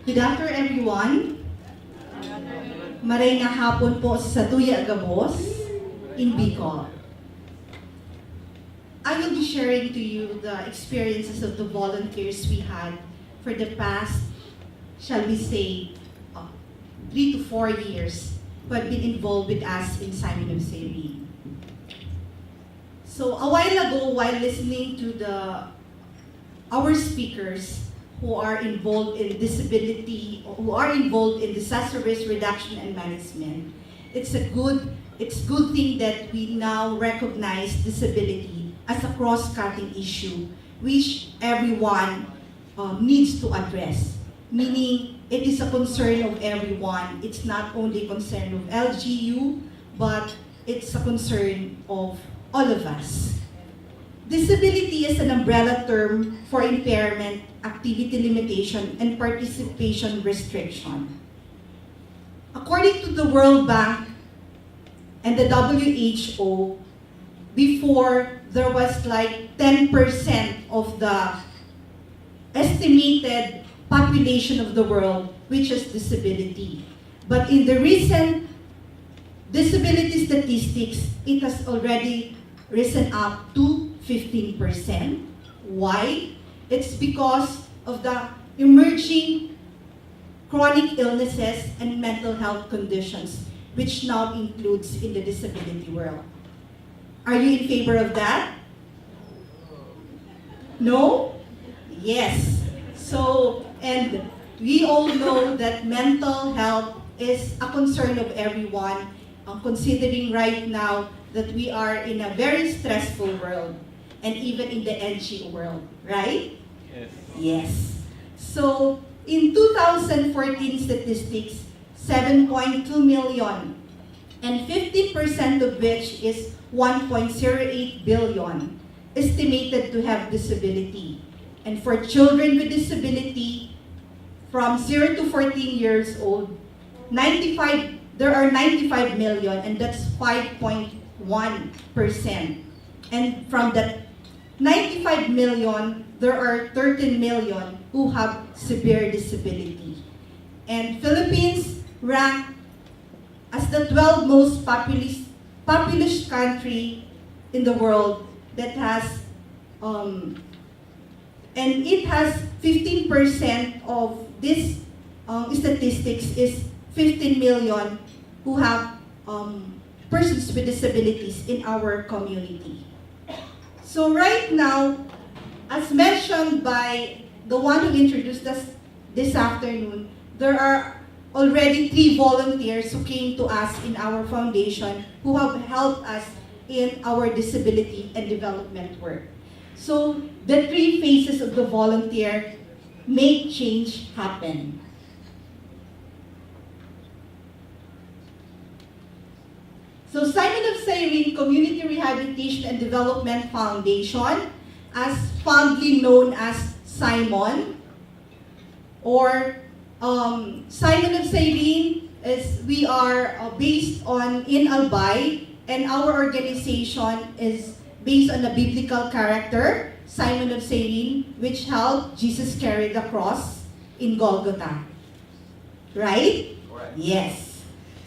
Good afternoon, everyone. Maray na hapon po sa Tuya Gabos in Bicol. I will be sharing to you the experiences of the volunteers we had for the past, shall we say, 3 to 4 years who have been involved with us in Simon of Cyrene. So a while ago, while listening to our speakers who are involved in disability, who are involved in disaster risk reduction and management, it's good thing that we now recognize disability as a cross-cutting issue which everyone needs to address. Meaning, it is a concern of everyone. It's not only a concern of LGU, but it's a concern of all of us. Disability is an umbrella term for impairment, activity limitation, and participation restriction. According to the World Bank and the WHO, before there was like 10% of the estimated population of the world which has disability. But in the recent disability statistics, it has already risen up to 15%. Why? It's because of the emerging chronic illnesses and mental health conditions, which now includes in the disability world. Are you in favor of that? No? Yes. So, and we all know that mental health is a concern of everyone, considering right now that we are in a very stressful world, and even in the NGO world, right? Yes. Yes. So, in 2014 statistics, 7.2 million, and 50% of which is 1.08 billion, estimated to have disability. And for children with disability, from 0 to 14 years old, there are 95 million, and that's 5.1%. And from that 95 million, there are 13 million who have severe disability. And Philippines rank as the 12th most populous country in the world that has, and it has 15% of this statistics is 15 million who have persons with disabilities in our community. So right now, as mentioned by the one who introduced us this afternoon, there are already 3 volunteers who came to us in our foundation who have helped us in our disability and development work. So the 3 phases of the volunteer make change happen. So Simon of Cyrene Community Rehabilitation and Development Foundation, as fondly known as Simon, or Simon of Cyrene, we are based in Albay, and our organization is based on a biblical character, Simon of Cyrene, which helped Jesus carry the cross in Golgotha. Right? Correct. Yes.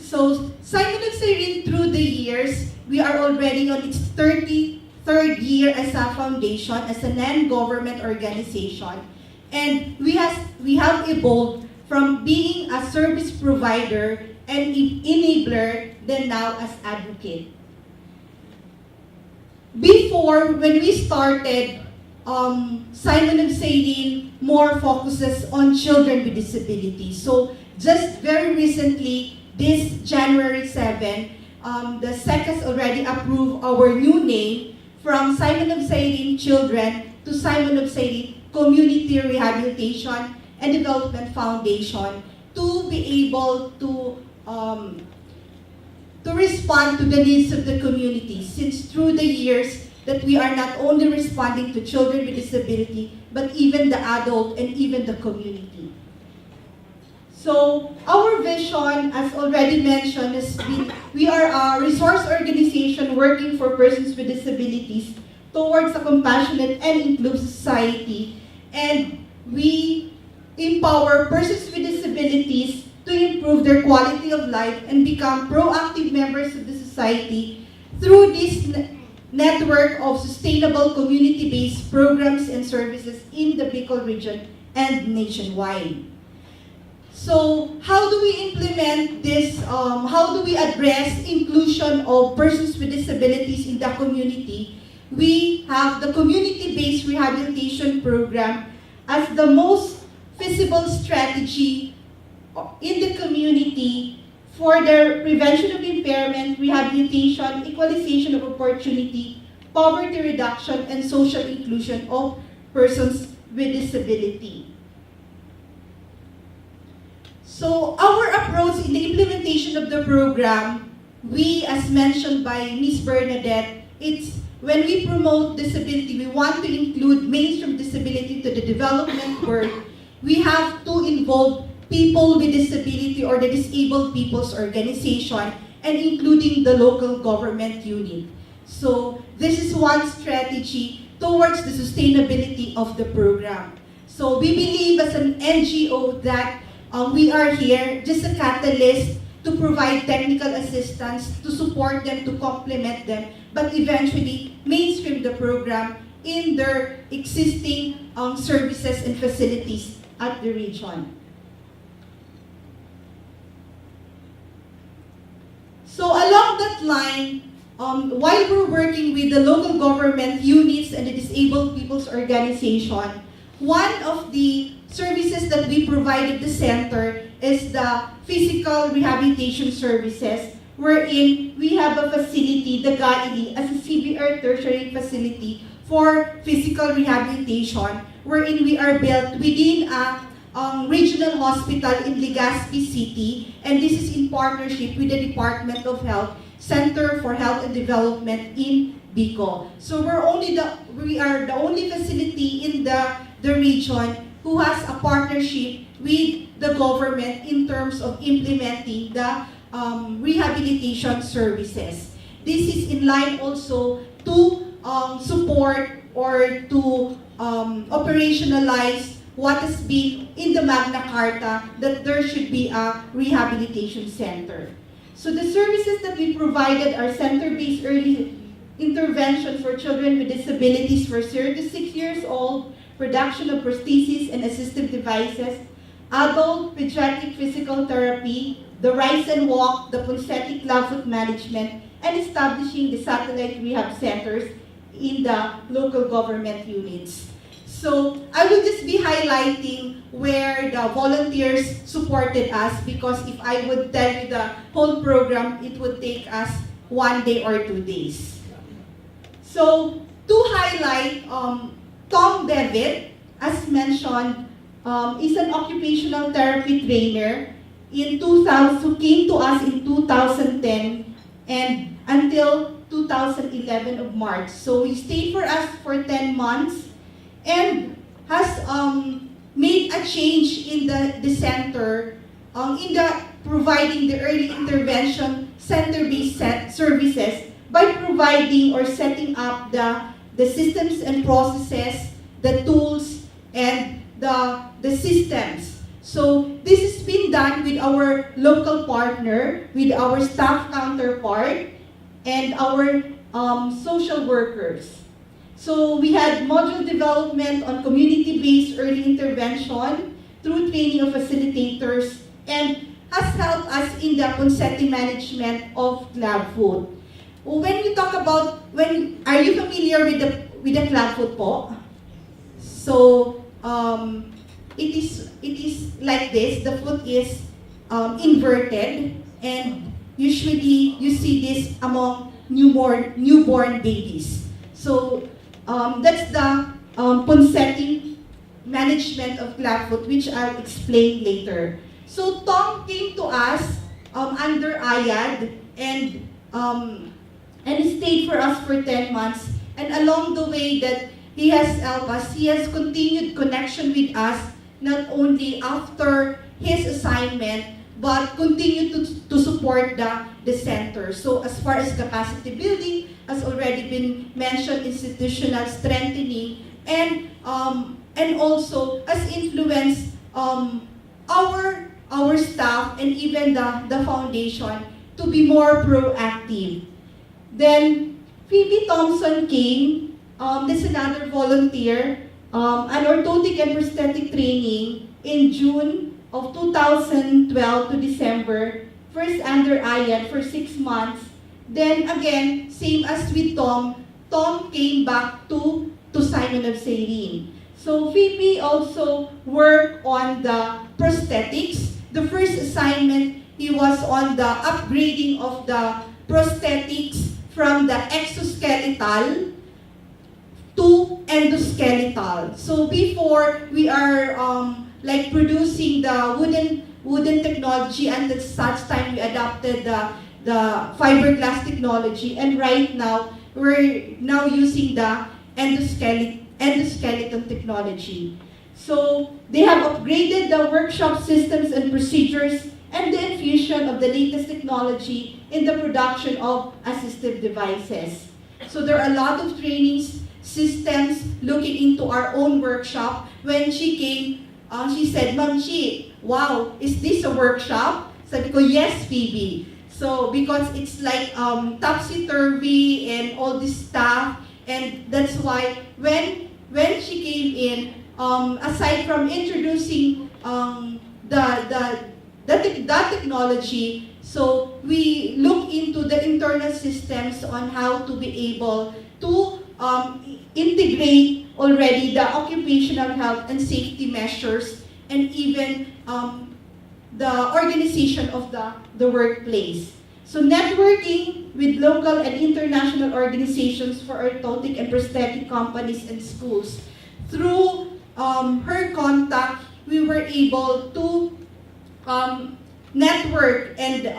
So, Simon of Cyrene, through the years, we are already on its 33rd year as a foundation, as a non-government organization. And we have evolved from being a service provider and enabler than now as advocate. Before, when we started, Simon of Cyrene more focuses on children with disabilities. So, just very recently, this January 7, the SEC has already approved our new name from Simon of Cyrene Children to Simon of Cyrene Community Rehabilitation and Development Foundation to be able to respond to the needs of the community, since through the years that we are not only responding to children with disability, but even the adult and even the community. So our vision, as already mentioned, is we are a resource organization working for persons with disabilities towards a compassionate and inclusive society. And we empower persons with disabilities to improve their quality of life and become proactive members of the society through this network of sustainable community-based programs and services in the Bicol region and nationwide. So how do we implement this? How do we address inclusion of persons with disabilities in the community? We have the community-based rehabilitation program as the most feasible strategy in the community for the prevention of impairment, rehabilitation, equalization of opportunity, poverty reduction, and social inclusion of persons with disability. So our approach in the implementation of the program, we, as mentioned by Ms. Bernadette, it's when we promote disability, we want to include mainstream disability to the development work. We have to involve people with disability or the disabled people's organization and including the local government unit. So this is one strategy towards the sustainability of the program. So we believe as an NGO that we are here just a catalyst to provide technical assistance, to support them, to complement them, but eventually mainstream the program in their existing services and facilities at the region. So along that line, while we're working with the local government units and the disabled people's organization, one of the services that we provide at the center is the physical rehabilitation services, wherein we have a facility, the GAILI, as a CBR tertiary facility for physical rehabilitation, wherein we are built within a regional hospital in Legazpi City, and this is in partnership with the Department of Health, Center for Health and Development in Bicol. So we are the only facility in the region who has a partnership with the government in terms of implementing the rehabilitation services. This is in line also to support or to operationalize what has been in the Magna Carta, that there should be a rehabilitation center. So the services that we provided are center-based early intervention for children with disabilities for 0 to 6 years old, production of prostheses and assistive devices, adult pediatric physical therapy, the rise and walk, the prosthetic clubfoot management, and establishing the satellite rehab centers in the local government units. So I will just be highlighting where the volunteers supported us, because if I would tell you the whole program, it would take us 1 day or 2 days. So to highlight, Tom David, as mentioned, is an occupational therapy trainer who came to us in 2010 and until 2011 of March. So he stayed for us for 10 months and has made a change in the center in the providing the early intervention center-based services by providing or setting up the systems and processes, the tools, and the systems. So this has been done with our local partner, with our staff counterpart, and our social workers. So we had module development on community-based early intervention through training of facilitators, and has helped us in the consent management of clubfoot. When we talk about, are you familiar with the clubfoot po? So it is like this. The foot is inverted, and usually you see this among newborn babies. So that's the consenting management of clubfoot, which I'll explain later. So Tom came to us under AVID and he stayed for us for 10 months. And along the way that he has helped us, he has continued connection with us, not only after his assignment, but continue to support the center. So as far as capacity building, has already been mentioned, institutional strengthening, and also has influenced our staff and even the foundation to be more proactive. Then Phoebe Thompson came, that's another volunteer, an orthotic and prosthetic training in June of 2012 to December, first under AVID for 6 months. Then again, same as with Tom came back to Simon of Cyrene. So Phoebe also worked on the prosthetics. The first assignment, he was on the upgrading of the prosthetics from the exoskeletal to endoskeletal. So before, we are like producing the wooden technology, and at such time we adopted the fiberglass technology, and right now we're now using the endoskeleton technology. So they have upgraded the workshop systems and procedures and the infusion of the latest technology in the production of assistive devices. So there are a lot of trainings, systems looking into our own workshop. When she came, she said, "Ma'am Chi, wow, is this a workshop?" Sabi ko, "Yes, Phoebe." So because it's like topsy-turvy and all this stuff, and that's why when she came in, aside from introducing that technology, so we look into the internal systems on how to be able to integrate already the occupational health and safety measures, and even the organization of the workplace. So networking with local and international organizations for orthotic and prosthetic companies and schools. Through her contact, we were able to network and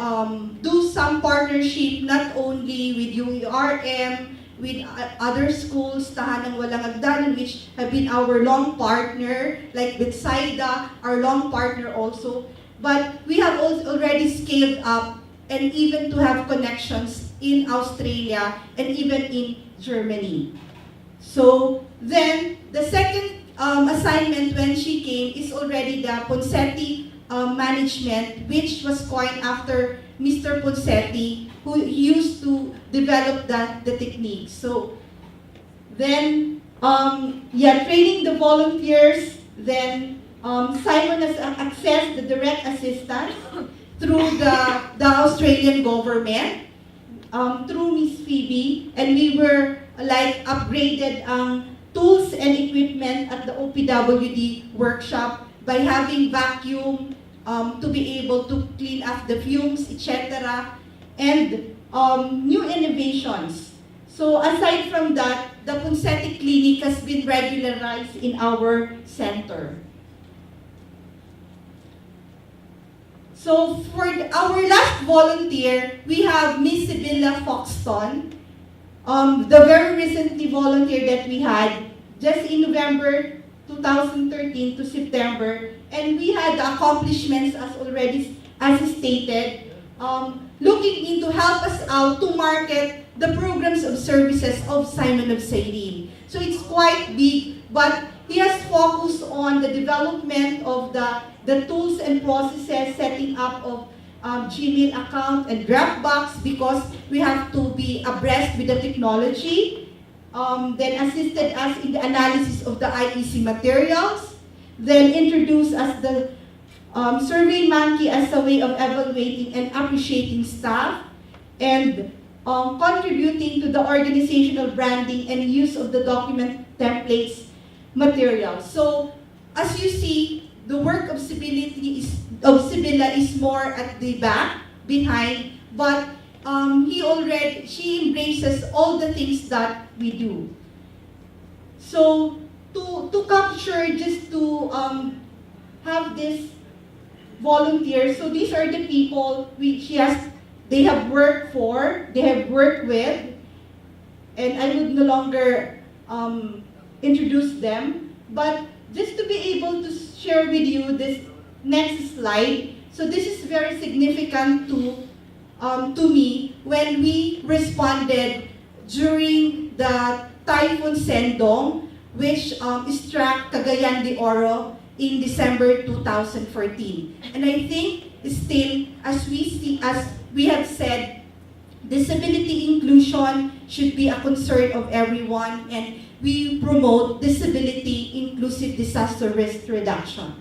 do some partnership, not only with UERM, with other schools, Tahanang Walang Agdanan, which have been our long partner, like Bethsaida, our long partner also. But we have also already scaled up and even to have connections in Australia and even in Germany. So then the second assignment when she came is already the Ponseti management, which was coined after Mr. Ponseti, who used to develop the technique. So then, training the volunteers. Then Simon has accessed the direct assistance through the Australian government, through Miss Phoebe, and we were like upgraded tools and equipment at the OPWD workshop by having vacuum to be able to clean up the fumes, etc. And new innovations. So aside from that, the Ponseti Clinic has been regularized in our center. So for our last volunteer, we have Miss Sibylla Foxton, the very recently volunteer that we had just in November 2013 to September, and we had the accomplishments as stated, looking into help us out to market the programs of services of Simon of Cyrene. So it's quite big, but he has focused on the development of the tools and processes, setting up of Gmail account and Dropbox, because we have to be abreast with the technology. Then assisted us in the analysis of the IEC materials. Then introduced us the Survey Monkey as a way of evaluating and appreciating staff, and contributing to the organizational branding and use of the document templates material. So as you see, the work of Sibylla is more at the back, behind, but she embraces all the things that we do. So to capture, just to have this volunteers, so these are the people they have worked with, and I would no longer introduce them, but just to be able to share with you this next slide. So this is very significant to me when we responded during the Typhoon Sendong, which struck Cagayan de Oro in December 2014. And I think still, as we have said, disability inclusion should be a concern of everyone, and we promote disability inclusive disaster risk reduction.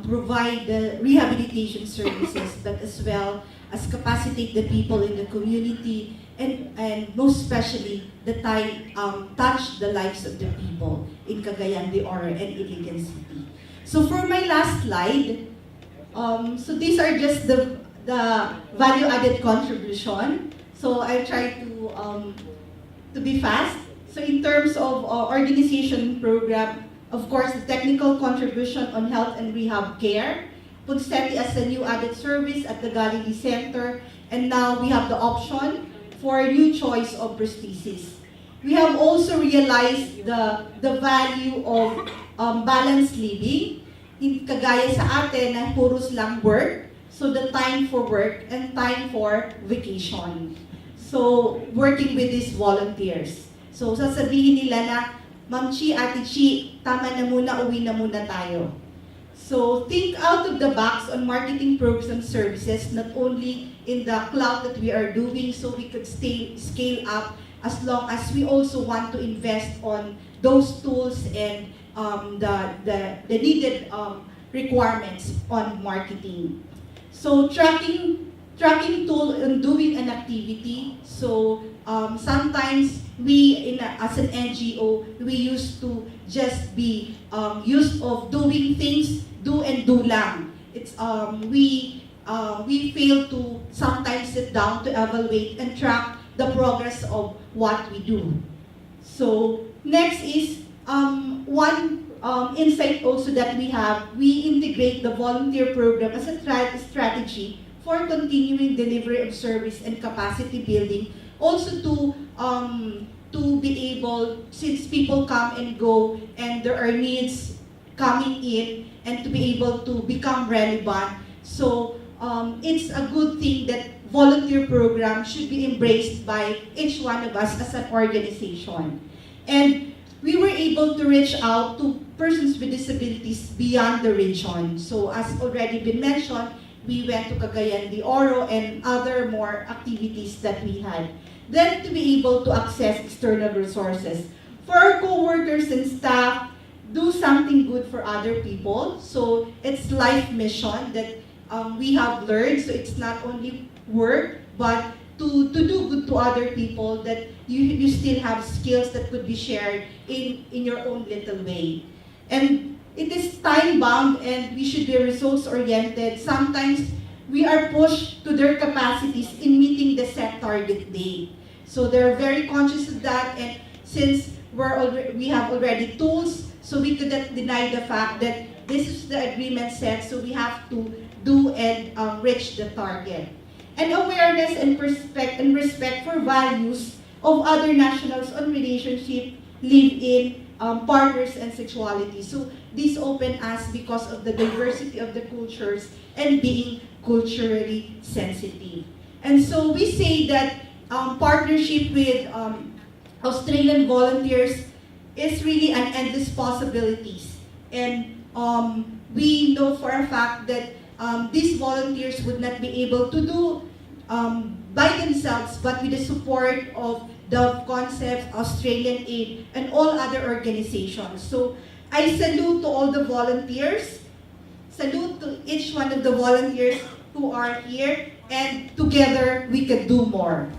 Provide the rehabilitation services, but as well as capacitate the people in the community, and most especially touch the lives of the people in Cagayan de Oro and Iligan City. So for my last slide, so these are just the value-added contribution. So I try to be fast. So in terms of organization program, of course, the technical contribution on health and rehab care, Punseti as a new added service at the Galilee Center, and now we have the option for a new choice of prosthesis. We have also realized the value of balanced living. In kagaya sa atin na puros lang work, so the time for work and time for vacation. So working with these volunteers. So sasabihin nila na, Ma'am Chi, Ate Chi, tama na muna, uwi na muna tayo. So think out of the box on marketing programs and services, not only in the cloud that we are doing, so we could scale up, as long as we also want to invest on those tools and the needed requirements on marketing. So tracking tool in doing an activity. So sometimes we, as an NGO, we used to just be used of doing things, do and do lang. It's we fail to sometimes sit down to evaluate and track the progress of what we do. So next is one insight also that we have. We integrate the volunteer program as a strategy for continuing delivery of service and capacity building. Also to be able, since people come and go and there are needs coming in, and to be able to become relevant. So it's a good thing that volunteer program should be embraced by each one of us as an organization. And we were able to reach out to persons with disabilities beyond the region. So as already been mentioned, we went to Cagayan de Oro and other more activities that we had. Then to be able to access external resources. For our co-workers and staff, do something good for other people. So it's life mission that we have learned. So it's not only work, but to do good to other people, that you still have skills that could be shared in your own little way. And it is time-bound and we should be results-oriented. Sometimes we are pushed to their capacities in meeting the set target date. So they're very conscious of that, and since we have already tools, so we could not deny the fact that this is the agreement set, so we have to do and reach the target. And awareness and respect for values of other nationals on relationship, live-in, partners, and sexuality. So this open us because of the diversity of the cultures and being culturally sensitive. And so we say that partnership with Australian volunteers is really an endless possibilities. And we know for a fact that these volunteers would not be able to do by themselves, but with the support of the concept, Australian Aid, and all other organizations. So I salute to all the volunteers, salute to each one of the volunteers who are here, and together we can do more.